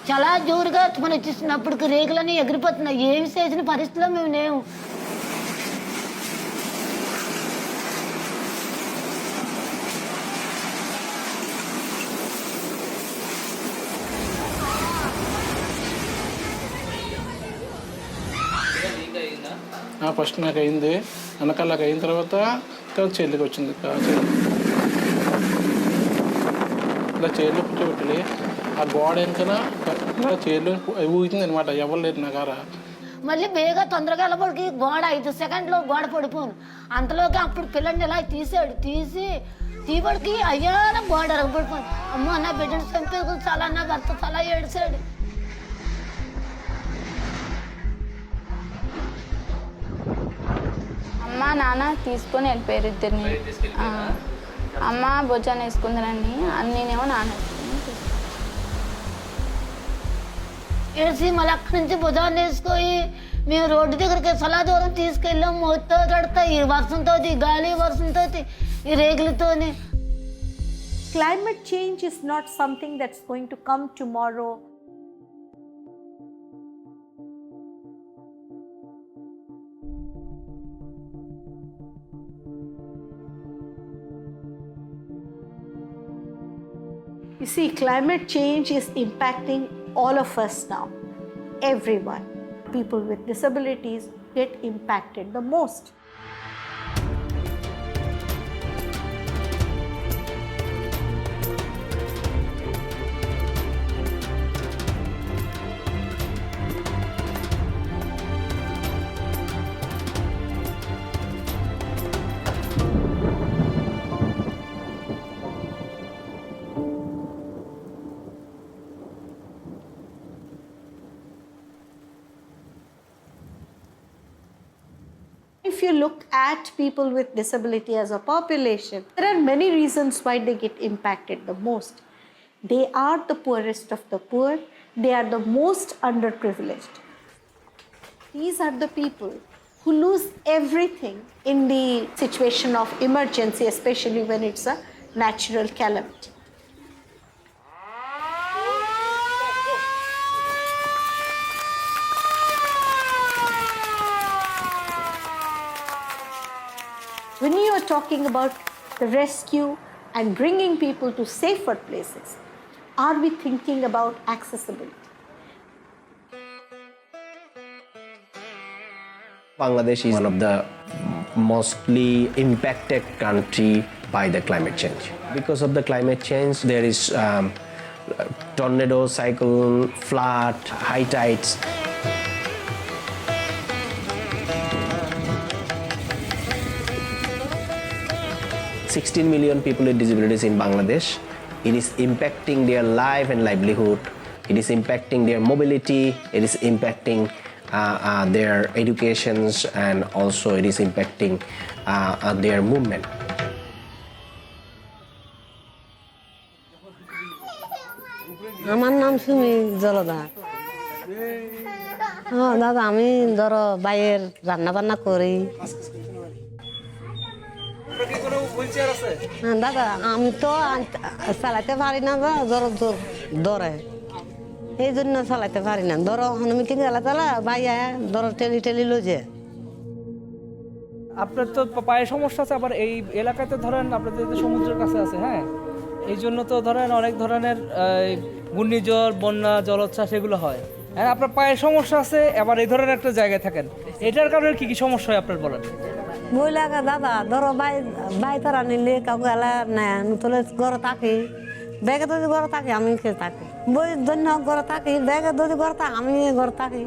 చాలా జోరుగా తుఫాను వచ్చేసినప్పటికి రేకులన్నీ ఎగిరిపోతున్నాయి. ఏమి చేసిన పరిస్థితిలో మేము లేవు. ఫస్ట్ నాకు అయింది, వెనకాలకు అయిన తర్వాత చెల్లికి వచ్చింది. ఇలా చైర్లో కూర్చోబెట్టి ఆ గోడ వెనకన చైర్లో ఊగుతుంది అనమాట. ఎవరు లేదు నా కార. మళ్ళీ బేగా తొందరగా వెళ్ళబడికి గోడ 5 సెకండ్లో గోడ పడిపోను. అంతలోకి అప్పుడు పిల్లని ఇలా తీబడికి అయ్యాన గోడ రగబడిపోను. అమ్మో నా బిడ్డను చంపేది చాలా, నా భర్త చాలా ఏడిసాడు. అమ్మ నాన్న తీసుకొని వెళ్ళిపోయారు ఇద్దరిని. అమ్మ భోజనం వేసుకుందరండి, నేనేమో నాన్న ఏడ్చి మళ్ళీ అక్కడి నుంచి భుజాన్ని వేసుకొని మేము రోడ్డు దగ్గరికి చాలా దూరం తీసుకెళ్ళాం. మొత్తం తడతాయి ఈ వర్షంతో, గాలి వర్షంతో, ఈ రేగులతోని. Climate change is not something that's going to come tomorrow. You see, climate change is impacting all of us now. Everyone. People with disabilities get impacted the most. If you look at people with disability as a population, there are many reasons why they get impacted the most. They are the poorest of the poor. They are the most underprivileged. These are the people who lose everything in the situation of emergency, especially when it's a natural calamity. When you are talking about the rescue and bringing people to safer places, are we thinking about accessibility? Bangladesh is one of the mostly impacted country by the climate change. Because of the climate change, there is tornado, cyclone, flood, high tides. 16 million people with disabilities in Bangladesh. It is impacting their life and livelihood. It is impacting their mobility. It is impacting their educations, and also it is impacting their movement. আমার নাম সুমি জলদার। দাদা আমি ধরো বাইরের রান্না বান্না করি। দাদা আমি তো চালাতে পারি না, ধরো ধরে এই জন্য চালাতে পারি না। ধরো হনুমিকে গেলা চালা ভাইয়া ধরো টেলি টেলি লোজে। আপনার তো পায়ের সমস্যা আছে, আবার এই এলাকাতে ধরেন আপনাদের সমুদ্রের কাছে আছে, হ্যাঁ, এই জন্য তো ধরেন অনেক ধরনের ঘূর্ণিঝড়, বন্যা, জলোচ্ছ্বাস এগুলো হয়। হ্যাঁ, আপনার পায়ের সমস্যা আছে, আবার এই ধরনের একটা জায়গায় থাকেন, এটার কারণে কি কি সমস্যা হয় আপনার বলেন? মহিলাকে দাদা ধরো বাই তারা নিলে কাউকে এলা নেয় নতুলে ঘরে থাকি, ব্যাগে যদি ঘরে থাকি আমি খেয়ে থাকি, বই ধন্য ঘরে থাকি, ব্যাগে যদি ঘরে থাকি আমি ঘরে থাকি।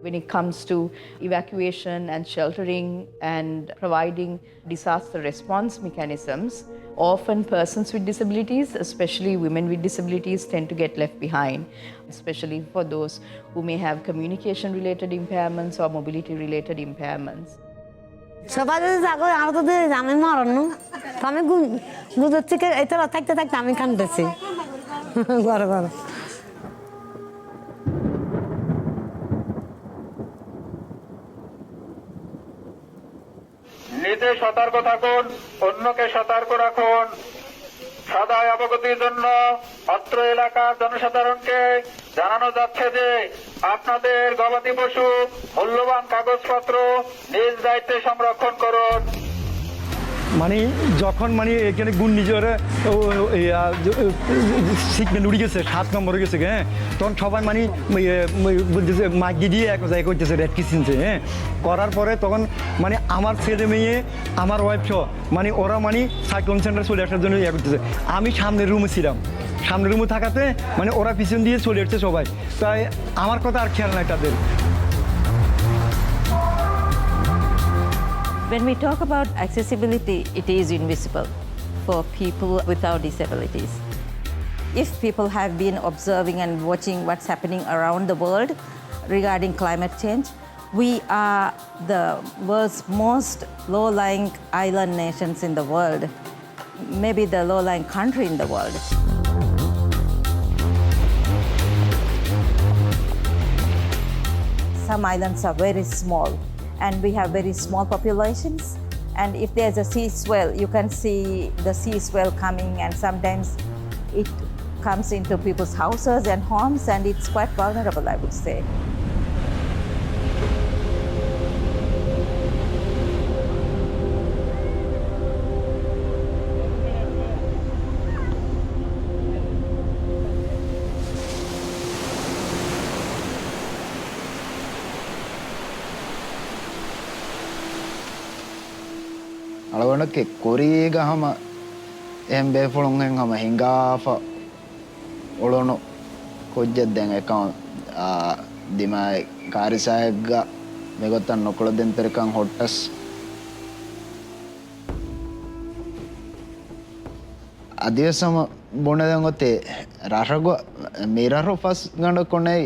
When it comes to evacuation and sheltering and providing disaster response mechanisms, often persons with disabilities, especially women with disabilities, tend to get left behind, especially for those who may have communication-related impairments or mobility-related impairments. সবাই যদি জাগো আমার তো আমি মরণ তো আমি গুজর থেকে এটা থাকতে থাকতে আমি কানতেছি ঘরে ঘরে। নিজে সতর্ক থাকুন, অন্যকে সতর্ক রাখুন। সদাই অবগতির জন্য অত্র এলাকার জনসাধারণকে জানানো যাচ্ছে যে আপনাদের গবাদি পশু মূল্যবান কাগজপত্র নিজ দায়িত্বে সংরক্ষণ করুন। মানে যখন মানে এখানে ঘূর্ণিঝড়ে সিগন্যাল উড়ে গেছে 7 নম্বরে গেছে হ্যাঁ, তখন সবাই মানে বলতেছে মাগি দিয়ে এক জায়গায় করতেছে রেড কিচেনছে হ্যাঁ, করার পরে তখন মানে আমার ছেলে মেয়ে আমার ওয়াইফ সহ মানে ওরা মানে সাইক্লোন সেন্টার চলে আসার জন্য ইয়ে করতেছে। আমি সামনের রুমে ছিলাম, সামনের রুমে থাকাতে মানে ওরা পিছন দিয়ে চলে আসছে সবাই, তাই আমার কথা আর খেয়াল নাই তাদের। When we talk about accessibility, it is invisible for people without disabilities. If people have been observing and watching what's happening around the world regarding climate change, we are the world's most low-lying island nations in the world, maybe the low-lying country in the world. Some islands are very small, and we have very small populations, and if there's a sea swell, you can see the sea swell coming, and sometimes it comes into people's houses and homes, and it's quite vulnerable, I would say. අලවනක කොරී ගහම එහෙන් බේෆුළුන්ගෙන් හම හිංගාෆ ඔලොනු කොජ්ජත් දැන් එකම දිමයි කාරිසායග්ග මෙගොත්තන් නොකොළ දෙන් පෙරකන් හොට්ටස් අධිවසම බොන දැන් ඔතේ රසග මිරරු ෆස් ගඬ කොනේ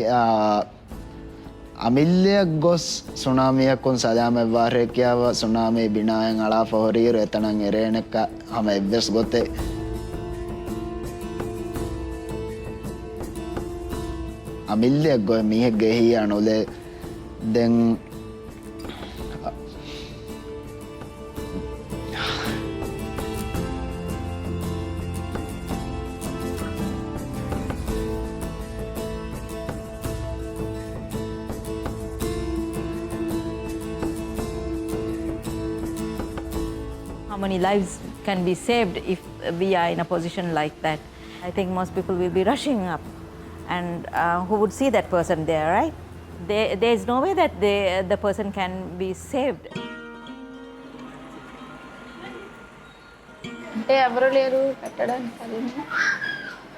අමිල්ලයක් ගොස් සුනාමියක්කොන් සදාම වාරයක්යාව tsunami බිනායෙන් අලා ෆොහරීර එතනන් එරේනක හම එවස් ගොතේ අමිල්ලයක් ගොය මිහෙක් ගෙහි අනුලේ දැන් How many lives can be saved if we are in a position like that? I think most people will be rushing up, and who would see that person there, right? There is no way that the person can be saved. అంటే ఎవరు లేరు పెట్టడానికి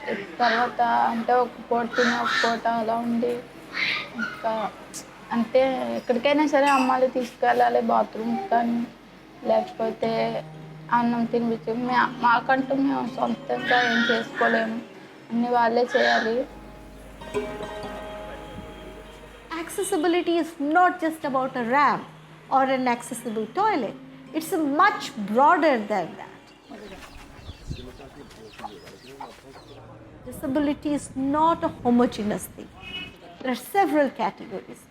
అది తర్వాత అంటే ఒక పూట తిని ఒక పూట అలా ఉండి ఇంకా అంటే ఎక్కడికైనా సరే అమ్మాయిలు తీసుకెళ్ళాలి బాత్రూమ్ కానీ లేకపోతే అన్నం తినిపించి మాకంటూ మేము సొంతంగా ఏం చేసుకోలేము, అన్ని వాళ్ళే చేయాలి. Accessibility is not just about a ramp or an accessible toilet. It's much broader than that. Disability is not a homogeneous thing. There are several categories.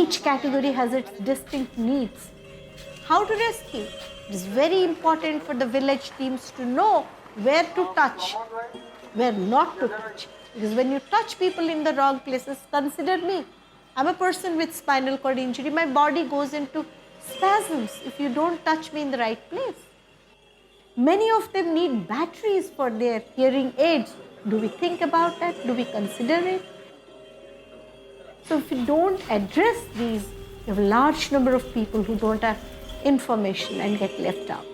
Each category has its distinct needs. How to rescue? It is very important for the village teams to know where to touch, where not to touch. Because when you touch people in the wrong places, consider me. I'm a person with spinal cord injury. My body goes into spasms if you don't touch me in the right place. Many of them need batteries for their hearing aids. Do we think about that? Do we consider it? So if you don't address these, you have a large number of people who don't have information and get left out.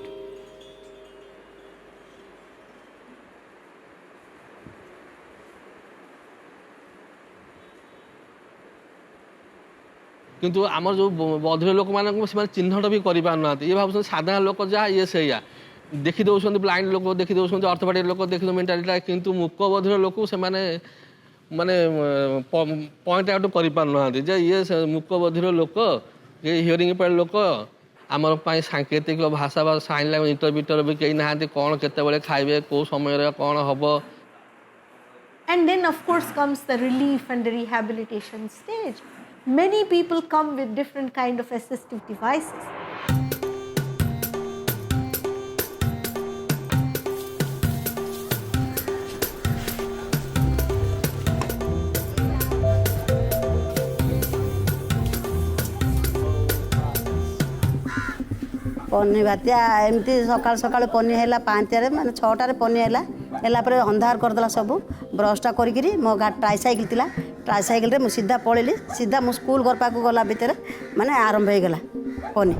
କିନ୍ତୁ ଆମର ଯେଉଁ ବଧିର ଲୋକମାନଙ୍କୁ ସେମାନେ ଚିହ୍ନଟ ବି କରିପାରୁନାହାନ୍ତି। ଇଏ ଭାବୁଛନ୍ତି ସାଧାରଣ ଲୋକ ଯାହା ଇଏ ସେଇଆ ଦେଖି ଦେଉଛନ୍ତି, ବ୍ଲାଇଣ୍ଡ ଲୋକ ଦେଖି ଦେଉଛନ୍ତି, ଅର୍ଥୋପେଡିକ୍ ଲୋକ ଦେଖି ଦେଉଛନ୍ତି ମେଣ୍ଟାଲିଟା, କିନ୍ତୁ ମୁକ ବଧିର ଲୋକକୁ ସେମାନେ ମାନେ ପଏଣ୍ଟ ଆଉଟ୍ କରିପାରୁନାହାନ୍ତି ଯେ ଇଏ ମୁକ ବଧିର ଲୋକ, ଇଏ ହିୟରିଂ ଇମ୍ପେୟାର୍ଡ ଲୋକ, ଆମର ପାଇଁ ସାଙ୍କେତିକ ଭାଷା ବା ସାଇନ୍ ଲାଙ୍ଗୁଏଜ୍ ଇଣ୍ଟରପ୍ରିଟର ବି କେହି ନାହାନ୍ତି, କ'ଣ କେତେବେଳେ ଖାଇବେ, କେଉଁ ସମୟରେ କ'ଣ ହେବ। And then of course comes the relief and the rehabilitation stage. Many people come with different kind of assistive devices. ପନି ବାତ୍ୟା ଏମିତି ସକାଳୁ ସକାଳୁ ପନି ହେଲା 5ଟାରେ ମାନେ 6ଟାରେ ପନି ହେଲା ପରେ ଅନ୍ଧାର କରିଦେଲା ସବୁ ବ୍ରସ୍ଟା କରିକିରି ମୋ ଟ୍ରାଇସାଇକେଲ ଥିଲା ଟ୍ରାଇସାଇକେଲରେ ମୁଁ ସିଧା ପଳେଇଲି ସିଧା ମୁଁ ସ୍କୁଲ ଘର ପାଖକୁ ଗଲା ଭିତରେ ମାନେ ଆରମ୍ଭ ହେଇଗଲା ପନି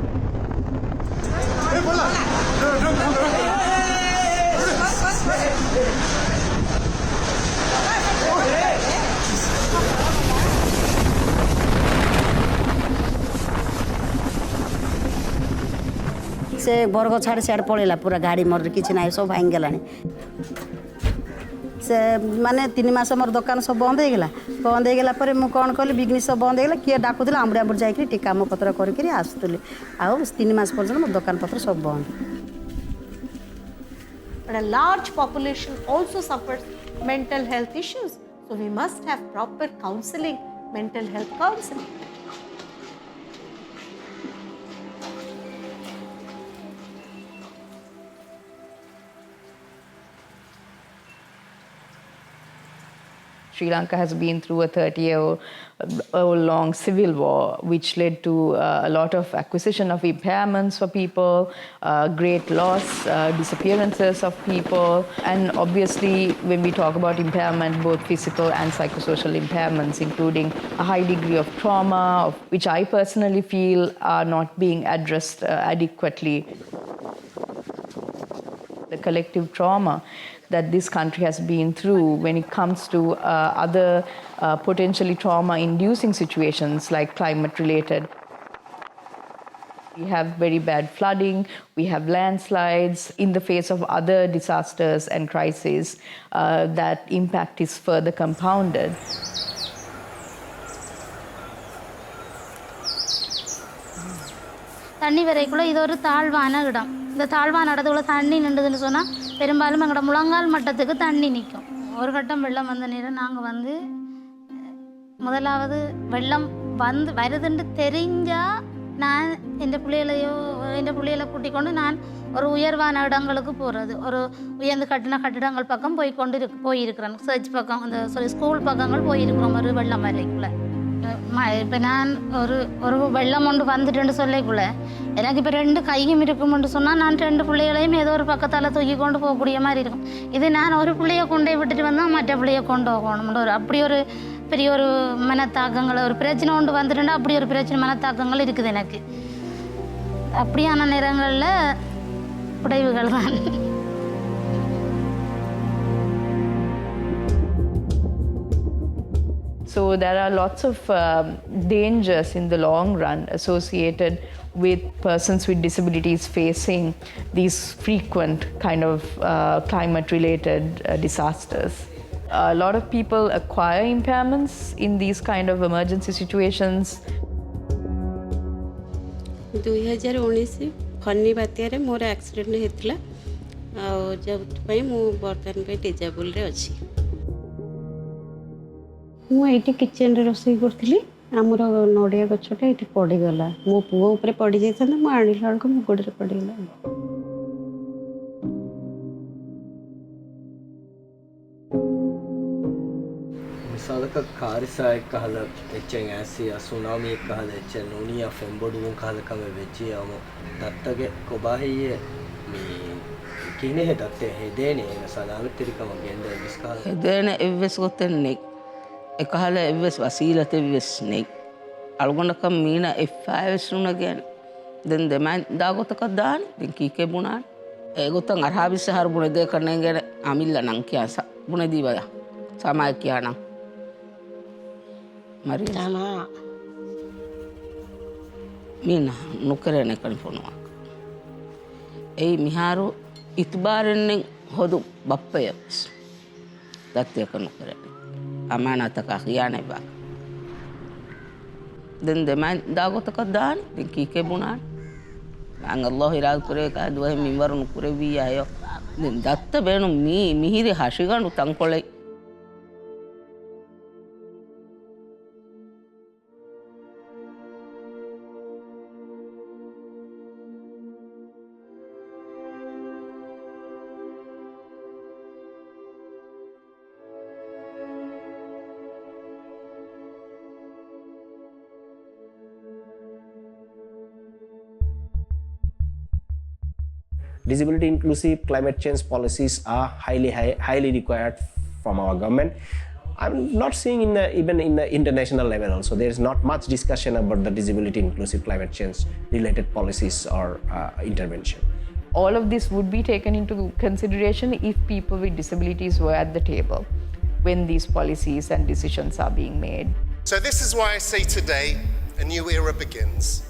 से बरग छाड़ी सियाड़े पलैला पूरा गाड़ी मोर किसी ना सब भांगी गलानी से माने 3 मास मोर दुकान सब बंद हो गला पर मुझे कौन कली बिजनेस सब बंद हो किए डाकुला आमड़ी आमड़ी जाकि टी काम पत्र करके आसुली आउ 3 मास पर्यटन मोर दुकान पत्र सब बंद But a large population also suffers mental health issues. So we must have proper counseling, mental health counseling. Sri Lanka has been through a 30-year-long civil war, which led to a lot of acquisition of impairments for people, great loss, disappearances of people. And obviously, when we talk about impairment, both physical and psychosocial impairments, including a high degree of trauma, which I personally feel are not being addressed adequately. The collective trauma that this country has been through when it comes to other potentially trauma-inducing situations like climate-related. We have very bad flooding, we have landslides. In the face of other disasters and crises, that impact is further compounded. தண்ணி வரைக்குள்ள இது ஒரு தாழ்வான இடம் இந்த தாழ்வான இடத்துல தண்ணி நின்றுதுன்னு சொன்னால் பெரும்பாலும் எங்களோட முழங்கால் மட்டத்துக்கு தண்ணி நிற்கும் ஒரு கட்டம் வெள்ளம் வந்த நேரம் நாங்கள் வந்து முதலாவது வெள்ளம் வருதுன்னு தெரிஞ்சால் நான் என் பிள்ளைகளை கூட்டிக் கொண்டு நான் ஒரு உயர்வான இடங்களுக்கு போகிறது ஒரு உயர்ந்து கட்டின கட்டிடங்கள் பக்கம் போயிருக்கிறேன் சர்ச் பக்கம் அந்த ஸ்கூல் பக்கங்கள் போயிருக்கிறோம் ஒரு வெள்ளம் வரைக்குள்ள இப்போ நான் ஒரு வெள்ளம் ஒன்று வந்துட்டுன்னு சொல்லக்குள்ள எனக்கு இப்போ 2 கையும் இருக்கும்னு சொன்னால் நான் 2 பிள்ளைகளையும் ஏதோ ஒரு பக்கத்தால் தூக்கி கொண்டு போகக்கூடிய மாதிரி இருக்கும் இது நான் ஒரு பிள்ளையை கொண்டே விட்டுட்டு வந்தால் மற்ற பிள்ளையை கொண்டு போகணும்னு அப்படி ஒரு பெரிய ஒரு மனத்தாக்கங்கள் ஒரு பிரச்சனை ஒன்று வந்துட்டுன்னா அப்படி ஒரு பிரச்சனை மனத்தாக்கங்கள் இருக்குது எனக்கு அப்படியான நேரங்களில் உடைவுகள் தான் So there are lots of dangers in the long run associated with persons with disabilities facing these frequent kind of climate-related disasters. A lot of people acquire impairments in these kind of emergency situations. 2019 Fani बात्यारे मोर accident होता जब बर्तमान disable अच्छी मुझे kitchen रोसे करी आमर नड़िया गछटा ये पड़गला मो पुओ उपर पड़ जाता मुझे आणला बेलू मो गोड़े पड़गला misalkan karisa ekkahala echen asiya tsunami ekkahala echen noniya fembodu ekkahala kame vejiyamo tattage kobahiye me kine he tatte hedene ena salamettirikama genda miskala hedene evves gotenne ekkahala evves wasilate evves ne algonaka mina f5 sunagen den deman dagotaka dan den kike bunan egotan arhabisse har bune de kanengene amilla nan kiyasa bune diwaya sama kiyana Maria. Tama. Mina nukerene kaniponuwa. Ei miharu itbarenne hodu bappayas. Datte kanukerene. Amana taka khiyane ba. Den deman dagotaka dan den kike bunan. Ang Allah irad kure ka duhe minwaru nukure bi ayo. Den datta benu mihiri hashiganu tankole disability inclusive climate change policies are highly required from our government. I'm not seeing even in the international level also, there is not much discussion about the disability inclusive climate change related policies or intervention. All of this would be taken into consideration if people with disabilities were at the table when these policies and decisions are being made. So this is why I say today a new era begins,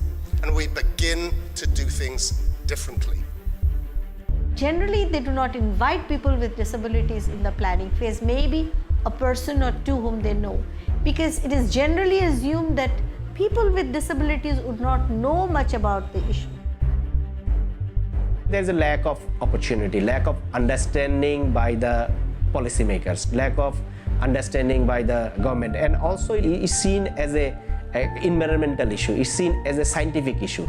and we begin to do things differently. Generally, they do not invite people with disabilities in the planning phase, maybe a person or two whom they know, because it is generally assumed that people with disabilities would not know much about the issue. There's a lack of opportunity, lack of understanding by the policymakers, lack of understanding by the government, and also it is seen as a environmental issue, it's seen as a scientific issue.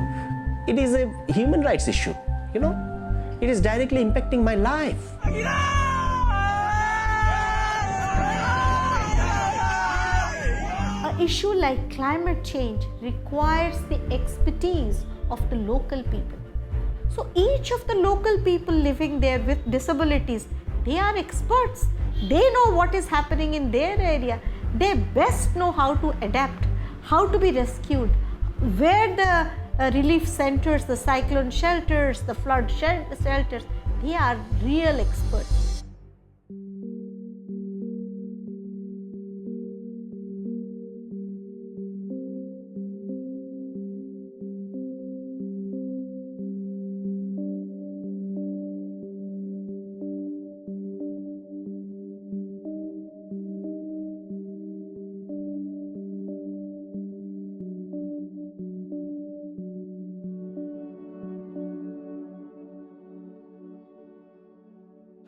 It is a human rights issue, you know. It is directly impacting my life. An issue like climate change requires the expertise of the local people. So each of the local people living there with disabilities, they are experts. They know what is happening in their area. They best know how to adapt, how to be rescued, where the relief centers, the cyclone shelters, the flood shelters, they are real experts.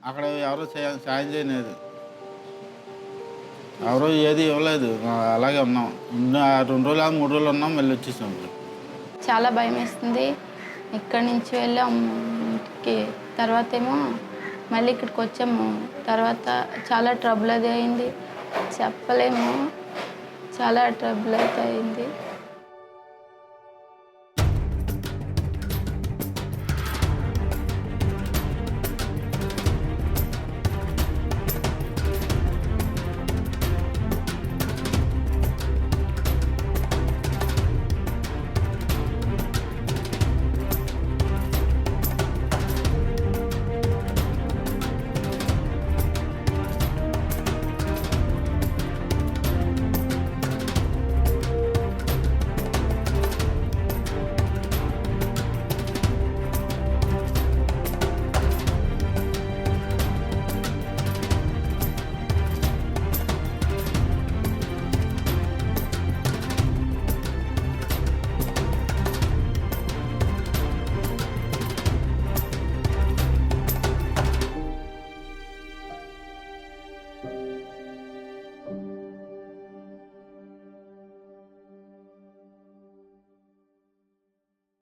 అక్కడ ఎవరు సాయం చేయలేదు, ఎవరు ఏది ఇవ్వలేదు, అలాగే ఉన్నాం. 2 రోజులు 3 రోజులు ఉన్నాం, మళ్ళీ వచ్చేసాం. చాలా భయం వేస్తుంది. ఇక్కడి నుంచి వెళ్ళాం ఇంటికి, తర్వాత ఏమో మళ్ళీ ఇక్కడికి వచ్చాము. తర్వాత చాలా ట్రబుల్ అది అయింది, చెప్పలేము, చాలా ట్రబుల్ అయితే అయింది.